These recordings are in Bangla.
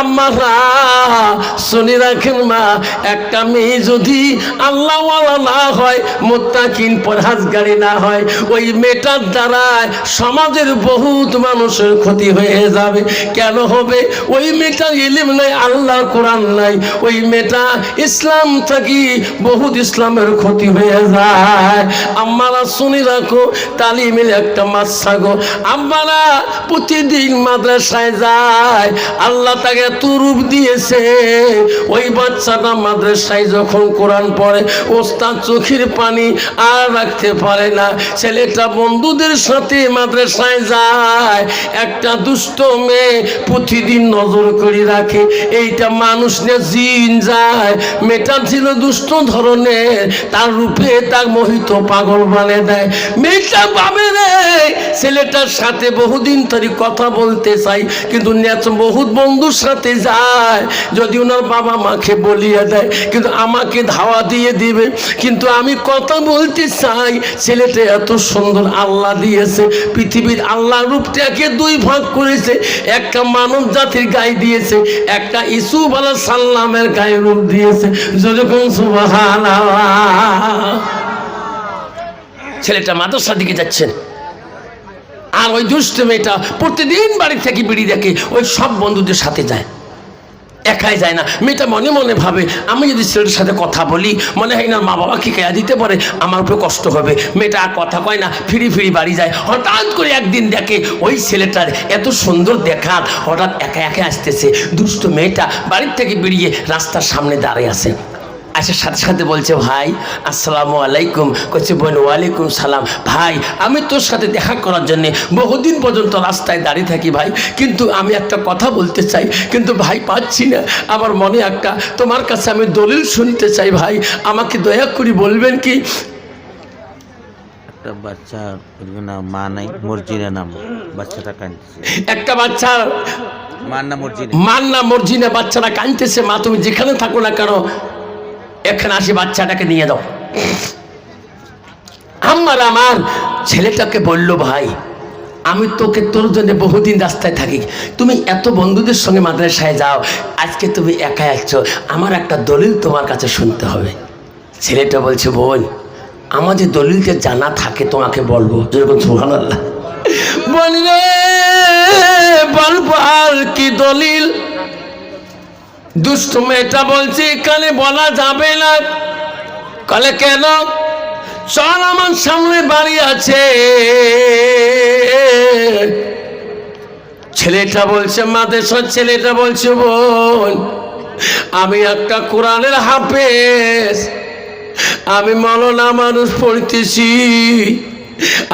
আম্মারা শুনে রাখেন মা, একটা মেয়ে যদি আল্লাহওয়ালা না হয়, মুত্তাকিন পরহেজগারি না হয়, ওই মেয়েটার দ্বারায় সমাজের বহুত মানুষের ক্ষতি হয়ে যাবে। কেন হবে? ওই মেয়েটার ইলম নাই, আল্লাহর কোরআন নাই, ওই মেয়েটা ইসলাম থাকি বহুত ইসলামের ক্ষতি হয়ে যায়। আম্মারা শুনে রাখো, তালিমের একটা মাসা গো। আম্মারা প্রতিদিন মাদ্রাসায় যায়, আল্লাহ তাকে এত রূপ দিয়েছে, ওই বাচ্চাটা মাদ্রাসায় যখন কোরআন পড়ে ওস্তাদ চোখের পানি আর রাখতে পারে না। ছেলেটা বন্ধুদের সাথে মাদ্রাসায় যায়, একটা দুষ্ট মেয়ে প্রতিদিন নজর করে রাখে, এইটা মানুষ না জিন যায়। মেয়েটা ছিল দুষ্ট ধরনের, তার রূপে তার মোহিত পাগল বানিয়ে দেয়। মেয়েটা ভাবে রে ছেলেটার সাথে বহুদিন ধরে কথা বলতে চাই, কিন্তু বহুত বন্ধুর সাথে যায়, যদি ওনার বাবা মাকে বলিয়ে দেয়, কিন্তু আমাকে ধাওয়া দিয়ে দিবে, কিন্তু আমি কথা বলতে চাই। ছেলেটা এত সুন্দর আল্লাহ দিয়েছে, পৃথিবীর আল্লাহ রূপটাকে দুই ভাগ করেছে, একটা মানব জাতির গায়ে দিয়েছে, একটা ইউসুফ আলাইহিস সালামের গায়ে রূপ দিয়েছে। যেরকম সুবহানাল্লাহ। ছেলেটা মাদ্রাসার দিকে যাচ্ছেন, আর ওই দুষ্ট মেয়েটা প্রতিদিন বাড়ি থেকে বিড়ি দেখে, ওই সব বন্ধুদের সাথে যায়, একাই যায় না। মেয়েটা মনে মনে ভাবে, আমি যদি ছেলেটার সাথে কথা বলি, মনে হয় না মা বাবাকে কেয়া দিতে পারে, আমার উপরে কষ্ট হবে। মেয়েটা আর কথা কয় না, ফিরি ফিরি বাড়ি যায়। হঠাৎ করে একদিন দেখে ওই ছেলেটার এত সুন্দর দেখাত, হঠাৎ একা একা আসতেছে। দুষ্ট মেয়েটা বাড়ির থেকে বেরিয়ে রাস্তার সামনে দাঁড়িয়ে আছে, আসার সাথে সাথে বলছে, ভাই আসসালামু আলাইকুম। কইছে, বোন ওয়ালাইকুম সালাম। ভাই আমি তোর সাথে দেখা করার জন্যে বহুদিন পর্যন্ত রাস্তায় দাঁড়িয়ে থাকি ভাই, কিন্তু আমি একটা কথা বলতে চাই, কিন্তু ভাই পাচ্ছি না। আমার মনে একটা তোমার কাছে আমি দলিল শুনতে চাই ভাই, আমাকে দয়া করে বলবেন কি? একটা বাচ্চা মা নাই, মর্জিনা নাম, বাচ্চাটা কাঁদতেছে। একটা বাচ্চা মার না মর্জিনা, বাচ্চাটা কাঁদতেছে। মা তুমি যেখানে থাকো না কেন, এখানে আসি, বাচ্চাটাকে নিয়ে দাও। আমার ছেলেটাকে বলল, ভাই আমি তোকে তোর জন্য বহুদিন রাস্তায় থাকি, তুমি এত বন্ধুদের সঙ্গে মাদ্রাসায় যাও, আজকে তুমি একা আসছো, আমার একটা দলিল তোমার কাছে শুনতে হবে। ছেলেটা বলছে, বোন আমার যে দলিলটা জানা থাকে তোমাকে বলবো। যেরকম সুবহানাল্লাহ। বললে বলবো আর কি দলিল? দুষ্ট মেয়েটা বলছে, এখানে বলা যাবে না। কলে কেন? চল আমার সামনে বাড়ি আছে। ছেলেটা বলছে, মাদ্রাসার ছেলেটা বলছে, বোন আমি একটা কোরআনের হাফেজ, আমি মওলানা মানুষ পড়তেছি,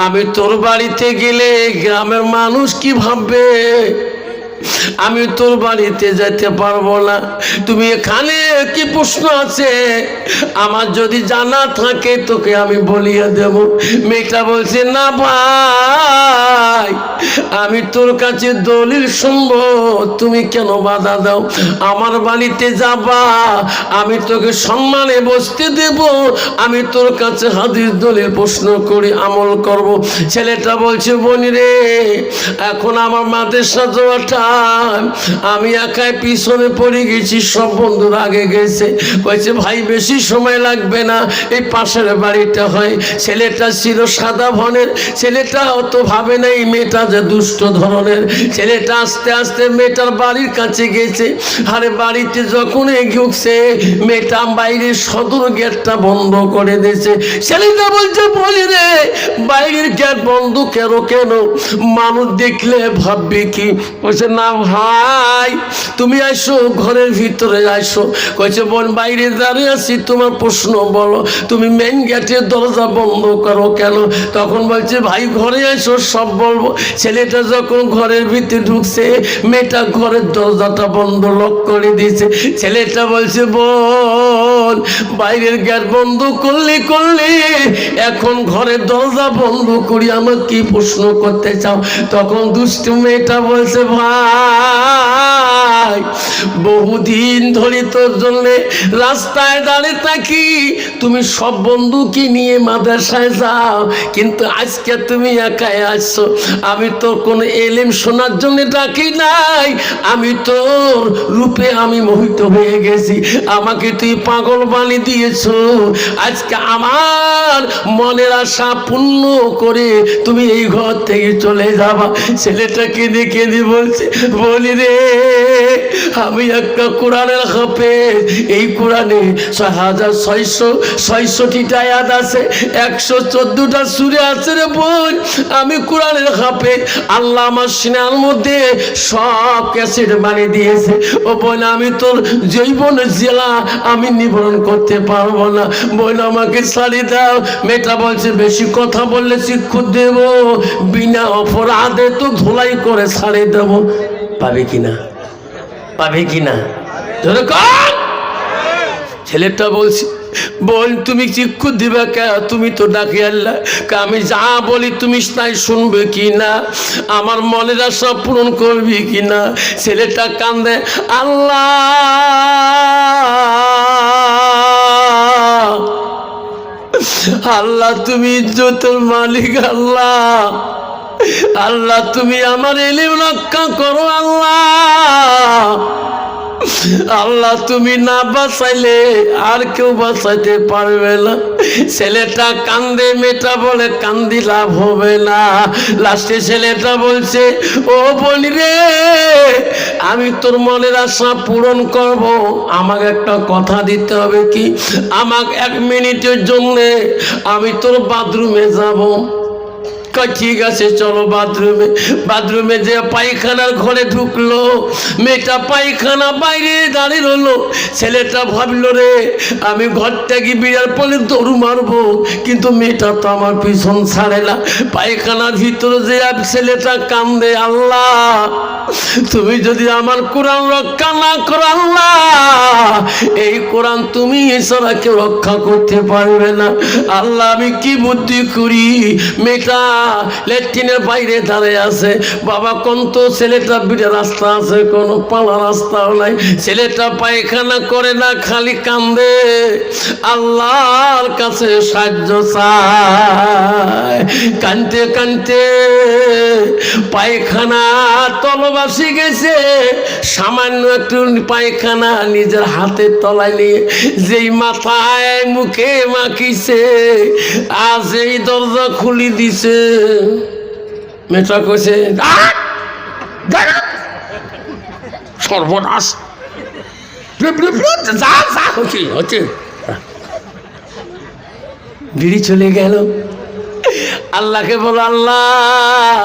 আমি তোর বাড়িতে গেলে গ্রামের মানুষ কি ভাববে? আমি তোর বাড়িতে যেতে পারবো না, তুমি এখানে কি প্রশ্ন আছে? আমার যদি জানা থাকে তোকে আমি বলিয়ে দেব। মেয়েটা বলছে, না ভাই আমি তোর কাছে দলিল শুনবো, তুমি কেন বাধা দাও? আমার বাড়িতে যাবা, আমি তোকে সম্মানে বসতে দেব, আমি তোর কাছে হাদিস দলিল প্রশ্ন করে আমল করব। ছেলেটা বলছে, বনি রে এখন আমার মাদ্রাসা যাওয়াটা, আমি একাই পিছনে পড়ে গেছি, সব বন্ধুরা আগে গেছে। কইছে, ভাই বেশি সময় লাগবে না, এই পাশের বাড়িটা হয়। ছেলেটা ছিল সাদা ভনের, ছেলেটা অত ভাবে না এই মেয়েটা যে দুষ্ট ধরনের। ছেলেটা আস্তে আস্তে মেয়েটার বাড়ির কাছে গেছে, আরে বাড়িতে যখন ঢুকছে মেয়েটা বাইরের সদর গেটটা বন্ধ করে দিয়েছে। ছেলেটা বলছে, বলি রে বাইরের গেট বন্ধ কেন? মানুষ দেখলে ভাববে কি? বলছে, না ভাই তুমি আসো, ঘরের ভিতরে আসো। কইছে, বোন বাইরে দাঁড়িয়ে আছি, তোমার প্রশ্ন বলো, তুমি মেন গেটের দরজা বন্ধ করো কেন? তখন বলছে, ভাই ঘরে আসো, সব বলবো। ছেলেটা যখন ঘরের ভিতরে ঢুকছে, মেয়েটা ঘরের দরজাটা বন্ধ লক করে দিয়েছে। ছেলেটা বলছে, বোন বাইরের গেট বন্ধ করলে এখন ঘরের দরজা বন্ধ করি, আমার কি প্রশ্ন করতে চাও? তখন দুষ্ট মেয়েটা বলছে, ভাই নাই, বহুদিন ধরে তোর জন্য রাস্তায় দাঁড়িয়ে থাকি, তুমি সব বন্ধুকে নিয়ে মাদ্রাসায় যাও, কিন্তু আজকে তুমি একাই আসছো। আমি তোর কোনো এলেম শোনার জন্য ডাকি নাই, আমি তোর রূপে আমি মোহিত হয়ে গেছি, আমাকে তুই পাগল বানিয়ে দিয়েছো। আজকে আমার মনের আশা পূর্ণ করে তুমি এই ঘর থেকে চলে যাবা। ছেলেটা কেঁদে কেঁদে বলছে, বলি রে আমি একটা কোরআনের হাফেজ, এই কোরআনে 6666টা আয়াত আছে, 114টা সূরা আছে রে বোন, আমি কোরআনের হাফেজ। আল্লাহ আমার সিনার মধ্যে সব ক্যাসেট বানিয়ে দিয়েছে। ও বোন, আমি তোর জৈবন জেলা আমি নিবারণ করতে পারবো না, বোন আমাকে ছাড়ি দাও। মেয়েটা বলছে, বেশি কথা বললে শিক্ষা দেব, বিনা অপরাধে তো ধুলাই করে ছাড়িয়ে দেব। পাবে কিনা, পাবে কিনা? ছেলেটা বলছি, বোন তুমি চিক্ষু দিবে কে? তুমি তো ডাকি আল্লাহ, আমি যা বলি তুমি তাই শুনবে কি না? আমার মনের আশা পূরণ করবি কি না? ছেলেটা কান্দে, আল্লাহ আল্লাহ তুমি ইজ্জতের মালিক, আল্লাহ আল্লাহ তুমি আমার এলিম রক্ষা করো, আল্লাহ আল্লাহ তুমি না বাঁচাইলে আর কেউ বাঁচাইতে পারবে না। ছেলেটা কান্দে, মেয়েটা বলে কান্দি লাভ হবে না। লাস্টে ছেলেটা বলছে, ও বলি রে আমি তোর মনের আশা পূরণ করব, আমাকে একটা কথা দিতে হবে। কি? আমাকে 1 মিনিটের জন্যে আমি তোর বাথরুমে যাব। ঠিক আছে চলো বাথরুমে। বাথরুমে যে পায়খানার ঘরে ঢুকলো, মেয়েটা পায়খানা বাইরে দাঁড়িয়ে রইলো। ছেলেটা ভাবলো রে আমি ঘরটা গিয়ে বিড়াল পরে দৌড় মারবো, কিন্তু মেয়েটা তো আমার পিছন ছাড়ে না। পায়খানার ভিতরে যে ছেলেটা কান্দে, আল্লাহ তুমি যদি আমার কোরআন রক্ষা না করো, আল্লাহ এই কোরআন তুমি এছাড়া কেউ রক্ষা করতে পারবে না। আল্লাহ আমি কি বুদ্ধি করি? মেয়েটা ল্যাট্রিনের বাইরে দাঁড়িয়ে আছে। বাবা কোন তো ছেলেটা বিড়ে রাস্তা আছে, কোনো পালা রাস্তাও নাই। ছেলেটা পায়খানা করে না, খালি কান্দে, আল্লাহর কাছে সাহায্য চায়। কানতে কানতে পায়খানা তলবাসি গেছে। সামান্য একটু পায়খানা নিজের হাতের তলায় নিয়ে যেই মাথায় মুখে মাখিছে, আজ এই দরজা খুলি দিছে। মেয়েটা কইছে, সর্বনাশ, হচ্ছে বিড়ি চলে গেল। আল্লাহকে বলো, আল্লাহ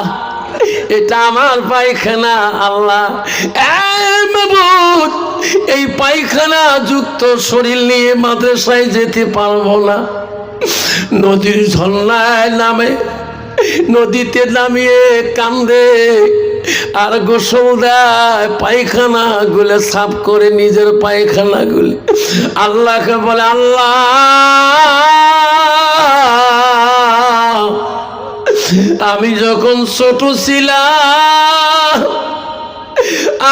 এটা আমার পায়খানা, আল্লাহ এই পায়খানা যুক্ত শরীর নিয়ে মাদ্রাসায় যেতে পারবো না। নদীর ঝর্ণায় নামে, নদীতে নামিয়ে কান্দে আর গোসল দেয়, পায়খানা গুলো সাফ করে নিজের পায়খানা গুলো। আল্লাহকে বলে, আল্লাহ আমি যখন ছোট ছিলাম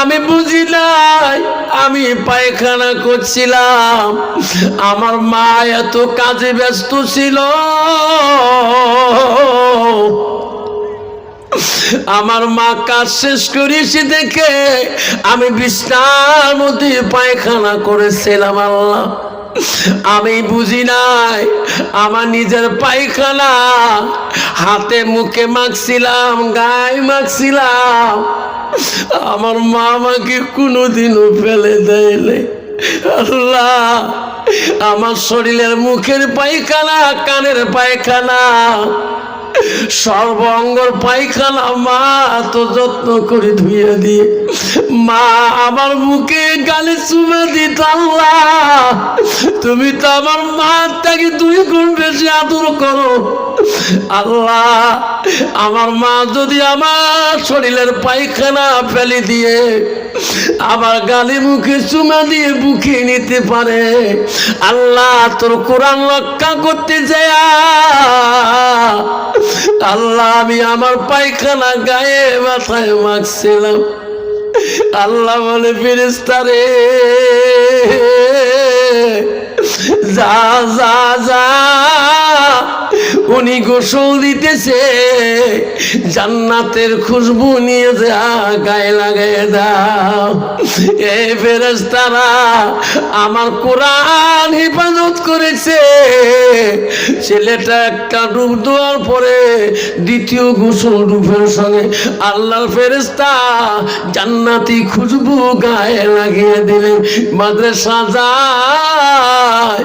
আমি বুঝি নাই আমি পায়খানা করছিলাম, আমার মা এত কাজে ব্যস্ত ছিল, আমার মা কাজ শেষ করেছি দেখে আমি বিছানার মধ্যে পায়খানা করেছিলাম। আল্লাহ আমি বুঝি নাই আমার নিজের পায়খানা হাতে মুখে মাখছিলাম, গায়ে মাখছিলাম, আমার মা আমাকে কোনোদিনও ফেলে দেয়নি। আল্লাহ আমার শরীরের মুখের পায়খানা, কানের পায়খানা, সর্বাঙ্গর পায়খানা মা তো যত্ন করে ধুয়ে দিয়ে মা আমার মুখে গালে চুমে দিত। আল্লাহ তুমি তো আমার মা থেকে 2 গুণ বেশি আদর করো। আল্লাহ আমার মা যদি আমার শরীরের পায়খানা ফেলে দিয়ে আমার গালে মুখে চুমা দিয়ে বুকে নিতে পারে, আল্লাহ তোর কোরআন রক্ষা করতে যায় আল্লাহ আমি আমার পায়খানা গায়ে মাথায় মাখছিলাম। আল্লাহ বলে ফেরেশতা রে যা যা যা উনি গোসল দিতেছে জান্নাতের খুশবু নিয়ে যা গায়ে লাগায় দাও। এ ফেরেশতারা আমার কোরআন হেফাজত করেছে। ছেলেটা একটা ডুব দেওয়ার পরে দ্বিতীয় গোসল ডুবের সঙ্গে আল্লাহর ফেরেশতা জান্নাতি খুশবু গায়ে লাগিয়ে দিলেন। মাদ্রাসা যায়,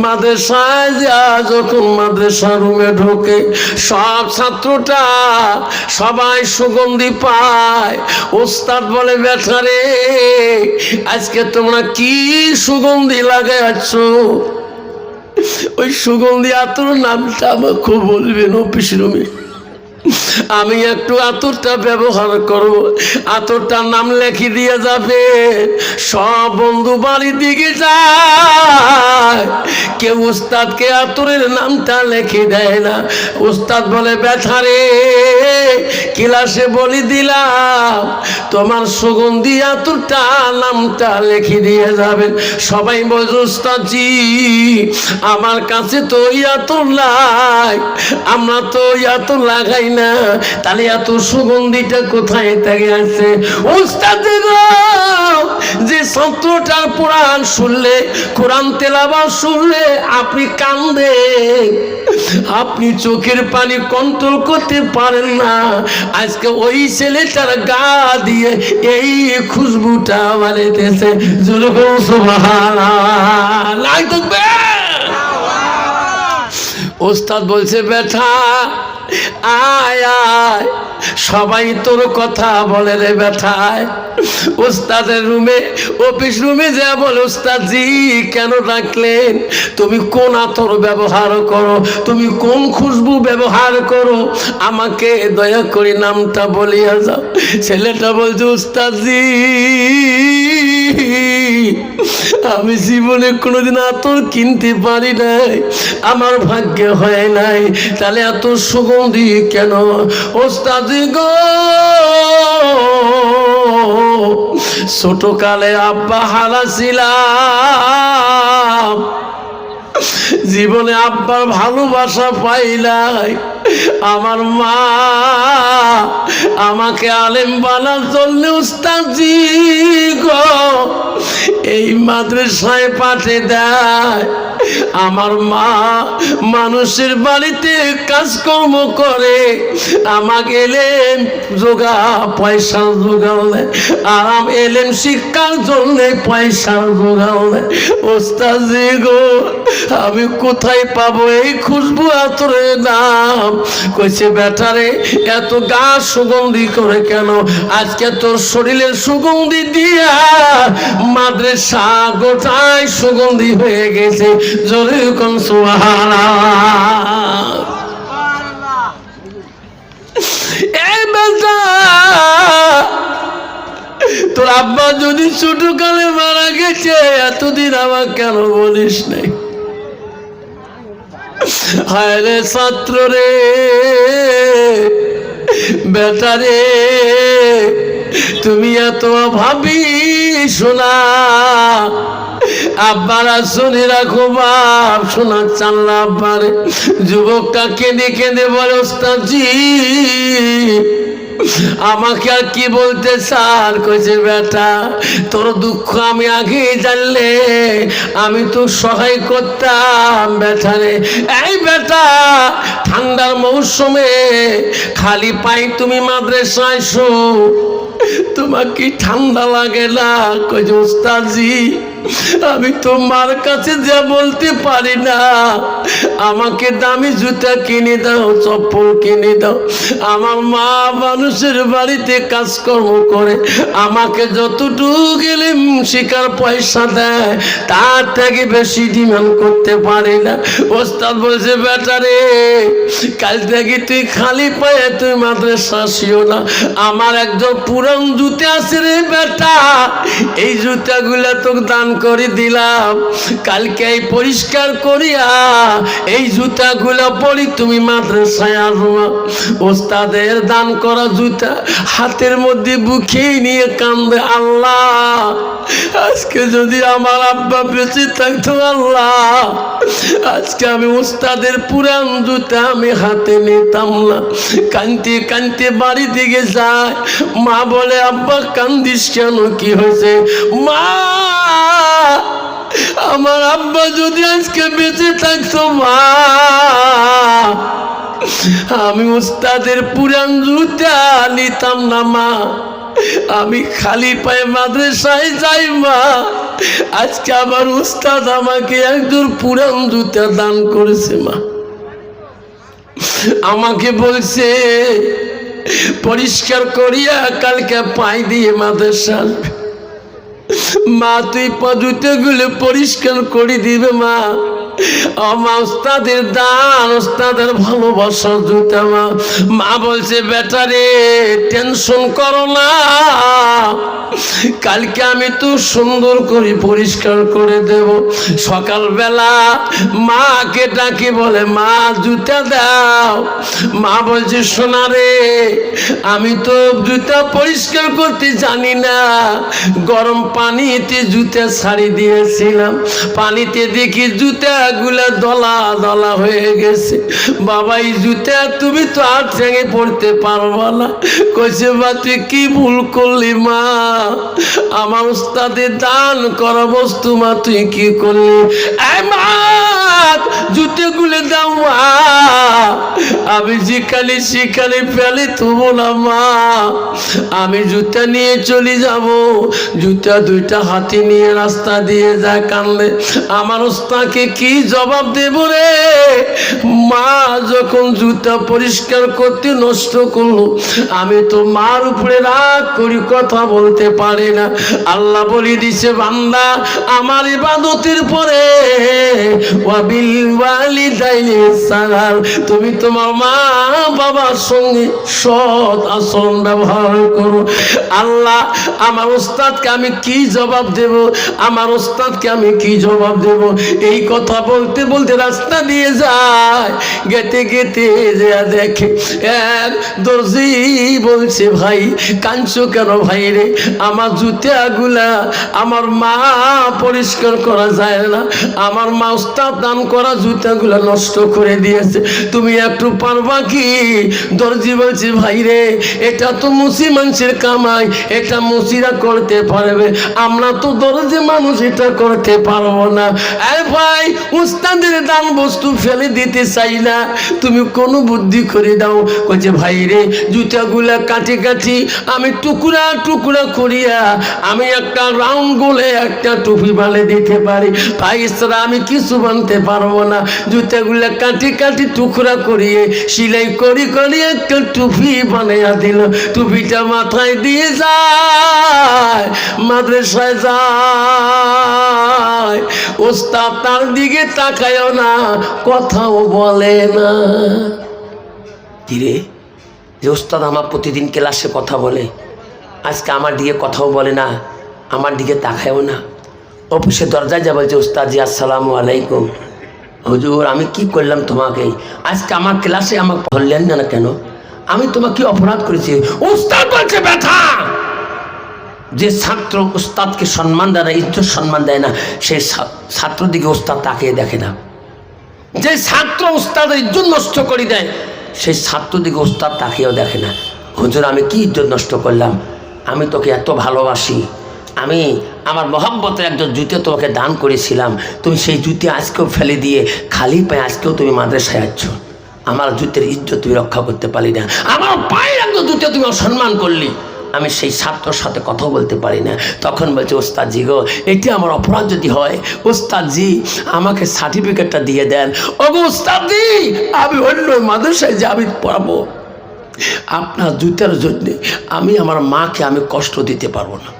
মাদ্রাসায় যা যখন মাদ্রাসা রুমে ঢোকে সব ছাত্রটা সবাই সুগন্ধি পায়। ওস্তাদ বলে বেটা রে আজকে তোমরা কি সুগন্ধি লাগাচ্ছ? ওই সুগন্ধি আতর নামটা আমাকে বলবেন অফিস রুমে, আমি একটু আতরটা ব্যবহার করব। আতরটার নাম লেখি দিয়ে যাবে। সব বন্ধু বাড়ির দিকে যায়, কেউ উস্তাদকে আতরের নামটা লেখে দেয় না। উস্তাদ বলে ব্যথা রে ক্লাসে বলি দিলাম তোমার সুগন্ধি আতরটা নামটা লেখে দিয়ে যাবেন। সবাই বলছে উস্তাদজি আমার কাছে তো ওই আতর নাই, আমরা তো ওই আতর লাগাই না, তাহলে এত সুগন্ধিটা কোথায় থেকে আসছে? উস্তাদ যে ছাত্রটার কোরআন শুনলে, কোরআন তেলাওয়াত শুনলে আপনি কান্দেন, আপনি চোখের পানি কন্ট্রোল করতে পারেন না, আজকে ওই ছেলেটার গা দিয়ে এই খুশবুটা বাড়িতেছে। জুলুকুম সুবহানাল্লাহ। ওস্তাদ বলছে বেটা আয় আয়, সবাই তোর কথা বলে রে বেটায়। ওস্তাদের রুমে অফিস রুমে যা বলে ওস্তাদজি কেন ডাকলেন? তুমি কোন আতর ব্যবহার করো, তুমি কোন খুশবু ব্যবহার করো, আমাকে দয়া করে নামটা বলিয়া যাও। ছেলেটা বলছে ওস্তাদজি আমি জীবনে কোনোদিন আতর কিনতে পারি নাই, আমার ভাগ্যে হয় নাই, তাহলে এত সুগন্ধি কেন? ওস্তাদি গো ছোটকালে আব্বা হারা ছিলাম, জীবনে আব্বার ভালোবাসা পাই নাই, আমার মা আমাকে আলেম বানার জন্য উস্তাদজি গো এই মাদ্রাসায় পাঠিয়ে দেয়। আমার মা মানুষের বাড়িতে কাজকর্ম করে, আমাকে এলেম যোগা পয়সা যোগালে, আরাম এলেম শিক্ষার জন্য পয়সা যোগালে। ওস্তাদজি গো আমি কোথায় পাবো এই খুশবু আতরের নাম? কইছে বেটারে এত গা সুগন্ধি করে কেন? আজকে তোর শরীরের সুগন্ধি দিয়া মাদ্রাসা গোটায় সুগন্ধি হয়ে গেছে। জোরে কোন সুবহানাল্লাহ। এই বেটা তোর আব্বা যদি ছোটকালে মারা গেছে এতদিন আমার কেন বলিস নাই? হায় রে ছাত্র রে বেটা রে তুমি এত ভাবি শোনা, আব্বারা শুনে রাখো বাপ, শোনা চাল্লা আব্বারে। যুবকটা কেঁদে কেঁদে বলে ওস্তাদজি আমাকে আর কি বলতে চান? কইছে বেটা তোর দুঃখ আমি আগে জানলে আমি তো সহায় করতাম বেটারে। এই বেটা ঠান্ডার মৌসুমে খালি পায়ে তুমি মাদ্রাসায় আসো, তোমার কি ঠান্ডা লাগে না? কইছে ওস্তাদজি আমি তো মার কাছে যা বলতে পারি না, আমাকে দামি জুতা কিনে দাও, চপ্পল কিনে দাও। আমার মা মানুষের বাড়িতে কাজকর্ম করে, আমাকে যতটুকু গেলে শিকার পয়সা দেয় তার থেকে বেশি ডিমান্ড করতে পারি না। ওস্তাদ বলছে বেটা রে কাল থেকে তুই খালি পায়ে তুই মাদ্রাসা আসিও না, আমার একজন পুরান জুতা আছে রে বেটা, এই জুতাগুলা তোকে দান করে দিলাম, কালকে এই পরিষ্কার করিয়া এই জুতাগুলো পরি তুমি মাদ্রাসায় আসবা। ওস্তাদের দান করা জুতা হাতের মধ্যে বুকে নিয়ে কান্দে, আল্লাহ আজকে যদি আমার আব্বা বেঁচে থাকতো, আল্লাহ আজকে আমি ওস্তাদের পুরান জুতা আমি হাতে নিতাম না। কানতে কানতে বাড়ি দিকে যায়, মা বলে আব্বা কান্দিস কেন, কি হয়েছে? মা আমার আব্বা যদি আজকে বেঁচে থাকতো, মা আমি উস্তাদের পুরান জুতা নিতাম না মা, আমি খালি পায়ে মাদ্রাসায় যাই মা। আজকে আমার উস্তাদ আমাকে একজন পুরান জুতা দান করেছে মা। আমাকে বলছে পরিষ্কার করিয়া কালকে পাই দিয়ে মাদ্রাসা আসবে। মা তুই জুতাগুলো পরিষ্কার করে দিবে মা। আমার ওস্তাদের দান, ওস্তাদের ভালোবাসার জুতা মা। মা বলছে বেটা রে টেনশন করো না, কালকে আমি তো সুন্দর করে পরিষ্কার করে দেব। সকালবেলা মাকে ডাকি বলে মা জুতা দাও। মা বলছে সোনা রে আমি তো জুতা পরিষ্কার করতে জানি না, গরম পানিতে জুতা ছাড়ি দিয়েছিলাম, পানিতে দেখি জুতা গুলা দলা দলা হয়ে গেছে। বাবা এই জুতা তুমি তো আর ঠেঙে পড়তে পারবা না। কইছে বা তুই কি ভুল করলি মা, আমার উস্তাদের দান করা বস্তু মা তুই কি করলি? মা জুতে গুলে দাও মা, আমি যেখানে সেখানে ফেলে তুবো না মা, আমি জুতা নিয়ে চলে যাব। জুতা দুইটা হাতে নিয়ে রাস্তা দিয়ে যায় কান্দে। আমার উস্তাদকে কি জবাব দেব রে? মা যখন জুতা পরিষ্কার করতে নষ্ট করলো, আমি তো মার উপরে রাগ করি কথা বলতে পারি না। আল্লাহ বলে দিছে বান্দা আমার ইবাদতের পরে ওয়াবিল ওয়ালিদাইনি ইহসানান, তুমি তোমার মা বাবার সঙ্গে সৎ আচরণ ব্যবহার করো। আল্লাহ আমার উস্তাদকে আমি কি জবাব দেব, আমার উস্তাদকে আমি কি জবাব দেব? এই কথা বলতে বলতে রাস্তা দিয়ে যায়, গেতে গেতে যে দেখে এক দর্জি বলছে ভাই কাঁদছো কেন ভাই রে? আমার জুতাগুলা আমার মা পরিষ্কার করা যায় না, আমার মা উস্তাদ দান করা জুতাগুলা নষ্ট করে দিয়েছে, তুমি একটু পারবা কি? দর্জি বলছে ভাই রে এটা তো মুসি মানুষের কামাই, এটা মুসিরা করতে পারবে, আমরা তো দর্জি মানুষ এটা করতে পারবো না। আরে ভাই উস্তাদের দান বস্তু ফেলে দিতে চাই না, তুমি কোনো বুদ্ধি করে দাও। কইছে ভাই রে জুতাগুলা কাটি কাটি আমি টুকরা টুকরা করিয়া আমি একটা রাউন্ড গোলে একটা টুপি বানিয়ে দিতে পারি, ভাই ছাড়া আমি কিছু বানতে পারবো না। জুতাগুলা কাটি কাটি টুকরা করিয়ে সিলাই করি করি একটা টুপি বানিয়ে দিল। টুপিটা মাথায় দিয়ে যায় মাদ্রাসায় যায়, ওস্তাদ তার দিকে তাকায়ও না, কথাও বলে না। ধীরে যে ওস্তাদ আমার প্রতিদিন ক্লাসে কথা বলে, আজকে আমার দিকে কথাও বলে না, আমার দিকে তাকায়ও না। অফিসে দরজায় যা বলছে ওস্তাদ জি আসসালামু আলাইকুম। হুজুর আমি কি করলাম তোমাকে? আজকে আমার ক্লাসে আমাকে বললেন না কেন? আমি তোমাকে কি অপরাধ করেছি? ওস্তাদ বলছে ব্যথা। যে ছাত্র ওস্তাদকে সম্মান দেয় না, ইজ্জত সম্মান দেয় না, সেই ছাত্র দিকে ওস্তাদ তাকিয়ে দেখে না। যে ছাত্র ওস্তাদের ইজ্জত নষ্ট করে দেয়, সেই ছাত্র দিকে ওস্তাদ তাকিয়েও দেখে না। হুজুর আমি কি ইজ্জত নষ্ট করলাম? আমি তোকে এত ভালোবাসি, আমি আমার মহব্বতের একজন জুতো তোমাকে দান করেছিলাম, তুমি সেই জুতো আজকেও ফেলে দিয়ে খালি পায়ে আজকেও তুমি মাদ্রাসায় আসছ। আমার জুতের ইজ্জত তুমি রক্ষা করতে পারলি না, আমার পায়ের একজন জুতো তুমি অসম্মান করলি, আমি সেই ছাত্রর সাথে কথা বলতে পারি না। তখন বলছে ওস্তাদ জি গো এটি আমার অপরাধ যদি হয়, ওস্তাদ জি আমাকে সার্টিফিকেটটা দিয়ে দেন। ও ওস্তাদ জি আমি অন্য মাদ্রাসায় যে আমি পড়াবো, আপনার জুতার জন্য আমি আমার মাকে আমি কষ্ট দিতে পারবো না।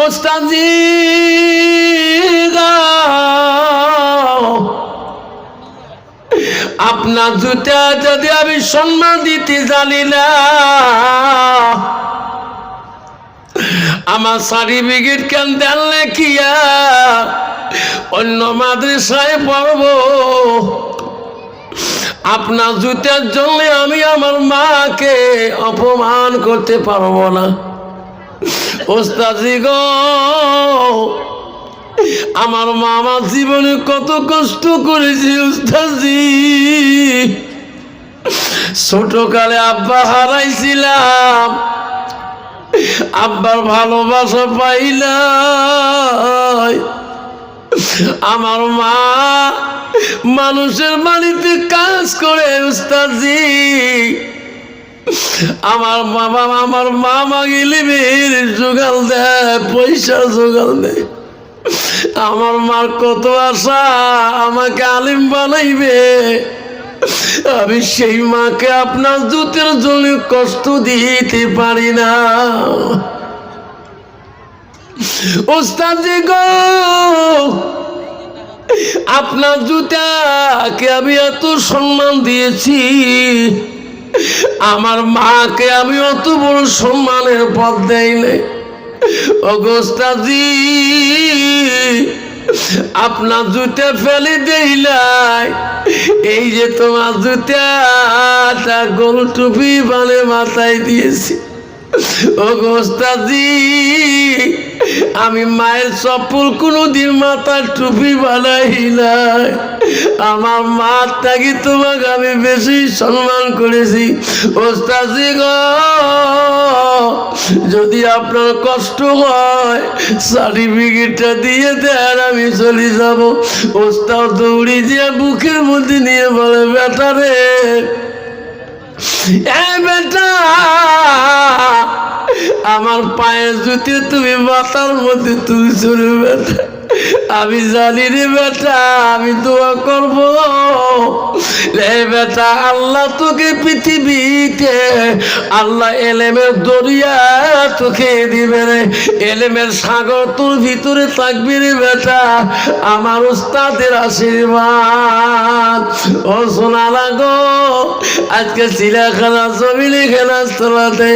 ওস্তাদ জি আপনার জুতা যদি আমি সম্মান দিতে জানি না, আমার সার্টিফিকেট কেন দেন লেখিয়া অন্য মাদ্রাসায় পড়ব? আপনার জুতার জন্য আমি আমার মাকে অপমান করতে পারবো না। ওস্তাদজি গো, আমার মামা জীবনে কত কষ্ট করেছে ওস্তাদজি। ছোটকালে আব্বা হারাইছিলাম, আব্বার ভালোবাসা পাইলাই। আমার মা মানুষের বাড়িতে কাজ করে উস্তাদজি। আমার বাবা আমার মা মাগিলে বের জোগাল দেয়, পয়সা জোগাল দেয়। আমার মার কত আশা আমাকে আলিম বানাইবে, আমি সেই মাকে আপনার জুতের জন্য কষ্ট দিতে পারি না। ওস্তাদজি গো, আপনার জুতাকে আমি এত সম্মান দিয়েছি, আমার মাকে আমি অত বড় সম্মানের পদ দেই নাই। ও ওস্তাদজি, আপনার জুতা ফেলে দিলাই, এই যে তোমার জুতাটা গোল টুপি বানে মাথায় দিয়েছি। ও ওস্তাদজি, আমি মায়ের চপ্পল কোনোদিন মাথার টুপি বানাই নাই। আমার মাটাকে তোমাকে আমি বেশি সম্মান করেছি। ওস্তাদজি গো, যদি আপনার কষ্ট হয় সার্টিফিকেটটা দিয়ে দেন, আমি চলে যাব। ওস্তাদ দৌড়ি দিয়ে বুকের মধ্যে নিয়ে বলে, বেটা রে, বেটা, আমার পায়ের জুতি তুমি মাথার মধ্যে তুলছো রে বেটা। আমি জানি রে বেটা, আমি দোয়া করব রে বেটা, আল্লাহ তোকে পৃথিবীতে আল্লাহ এলেমের দরিয়া তোকে দিবে রে, এলেমের সাগর তোর ভিতরে থাকবে রে বেটা, আমার উস্তাদের আশীর্বাদ। ও সোনালা গো, আজকে চিড়িয়াখানা জমিনে খেলার তোলাতে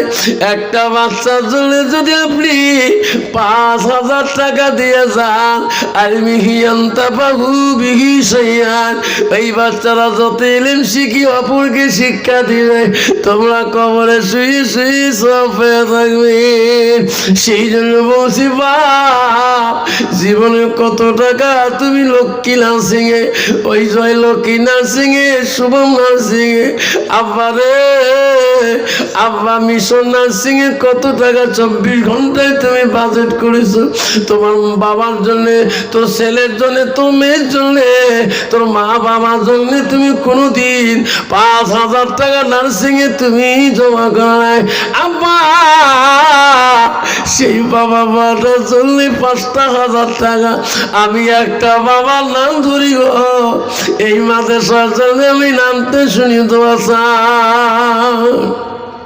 একটা বাচ্চার জন্য যদি আপনি 5,000 টাকা দিয়ে যান, আর মিহিয়ান্তা বাবু বিহি সইয়ান, এই বাচ্চারা যত এলেম শিখি অপরকে শিক্ষা দিবে, তোমরা কবরে শুয়ে শুয়ে সব পেয়ে থাকবে। সেই জন্য বলছি বাপ, জীবনে কত টাকা তুমি লক্ষ্মী নার্সিং এ, ওই জয় লক্ষ্মী নার্সিং এ, শুভম নার্সিং এ, আব্বা রে, আব্বা মিশন নার্সিং এ কত টাকা 24 ঘন্টায় তুমি বাজেট করেছো তোমার বাবার জন্য, তোর ছেলের জন্য, তোর মেয়ের জন্য, তোর মা বাবার জন্য তুমি কোনোদিন 5,000 টাকা নার্সিং এ তুমি জমা করো নাই। আব্বা, সেই বাবা মাটার জন্য 5,000 টাকা আমি একটা বাবার নাম ধরি গো, এই মাদ্রাসার জন্য আমি নামতে শুনি দোয়া চাই।